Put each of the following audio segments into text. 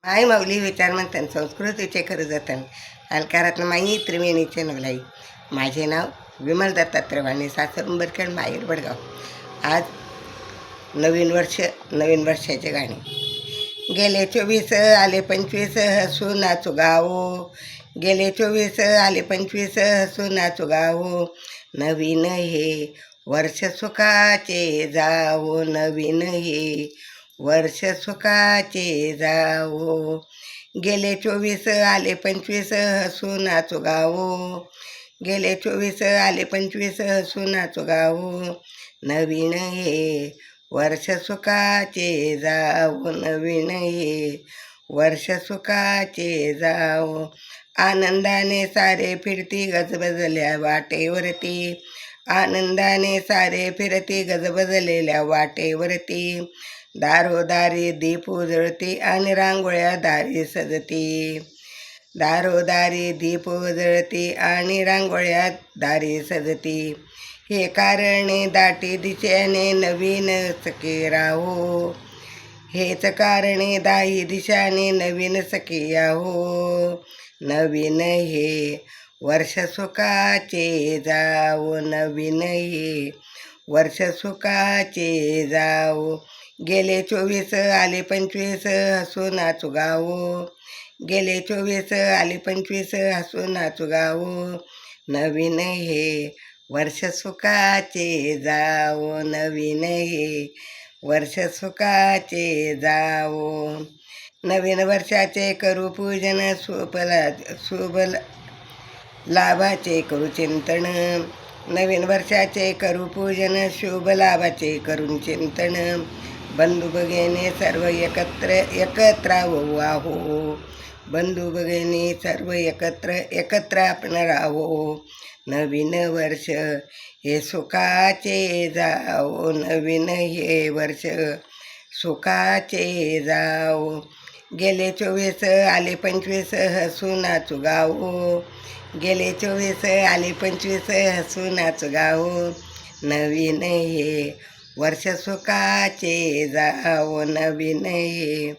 माय माऊली विचार म्हणतात संस्कृतीचे खरं जतन अलकारातनं माई त्रिवेणीचे नवलाई. माझे नाव विमल दत्तात्रय वाणी, सासर उंबरखेड, माहेर वडगाव. आज नवीन वर्ष, नवीन वर्षाचे गाणे. गेले 24 आले 25, हसू नाचू गावो. गेले 24 आले 25, हसू नाचू गावो. नवीन हे वर्ष सुखाचे जावो. नवीन हे वर्ष सुखाचे जावो. गेले 24 आले 25, हसू नाचू गावो. गेले 24 आले 25, हसू नाचू गावो. नवीन हे वर्ष सुखाचे जावो. नवीन हे वर्ष सुखाचे जावो. आनंदाने सारे फिरती गजबजल्या वाटेवरती. आनंदाने सारे फिरती गजबजलेल्या वाटेवरती. दारोदारी दीप उजळती आणि रांगोळ्या दारी सजती. दारोदारी दीप उजळती आणि रांगोळ्या दारी सजती. हे कारणे दाटी दिशेने नवीन सखे राहो. हेच कारणे दाही दिशाने नवीन सखिया हो. नवीन हे वर्ष सुखाचे जावो. नवीन हे वर्ष सुखाचे जावो. गेले 24 आले 25, हसू नाचू गावो. गेले 24 आले 25, हसू नाचू गावो. नवीन हे वर्ष सुखाचे जावो. नवीन हे वर्ष सुखाचे जावो. नवीन वर्षाचे करू पूजन, शुभ लाभाचे करू चिंतन. नवीन वर्षाचे करू पूजन, शुभ लाभाचे करून चिंतन. बंधू भगिनी सर्व एकत्र आहो. बंधू भगिनी सर्व एकत्र आपण राहो. नवीन वर्ष हे सुखाचे जावो. नवीन हे वर्ष सुखाचे जावो. गेले 24 आले 25, हसू नाचू गावो. गेले 24 आले 25, हसू नाचू गावो. नवीन हे वर्ष सुखाचे जावो. नवीन हे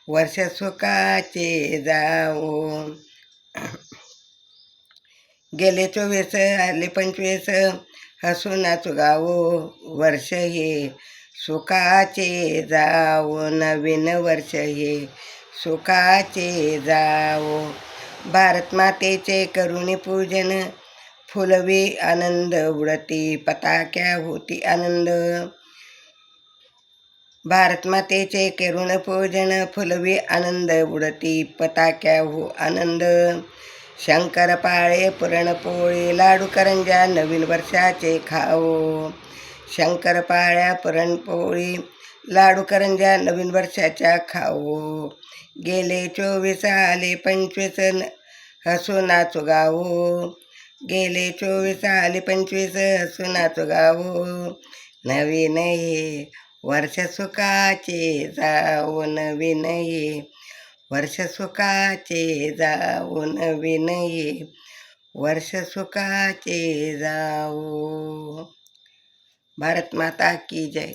वर्ष सुखाचे जावो. गेले 24 आले 25, हसू नाचू गावो. वर्ष हे सुखाचे जावो. नवीन वर्ष हे सुखाचे जावो. भारत मातेचे करुणी पूजन, फुलवी आनंद उडती पताक्या होती आनंद. भारत मातेचे करुण पूजन, फुलवी आनंद उडती पताक्या हो आनंद. शंकर पाळे पुरणपोळी, लाडू करंज्या नवीन वर्षाचे खाओ. शंकर पाळ्या पुरणपोळी, लाडू करंज्या नवीन वर्षाच्या खाओ. गेले 24 आले 25, हसू नाचू गावो. गेले 24 आले 25, हसू नाचू गावो. नवीन हे वर्ष सुखाचे जावो. नवीन हे वर्ष सुखाचे जावो. नवीन हे वर्ष सुखाचे जावो. भारत माता की जय.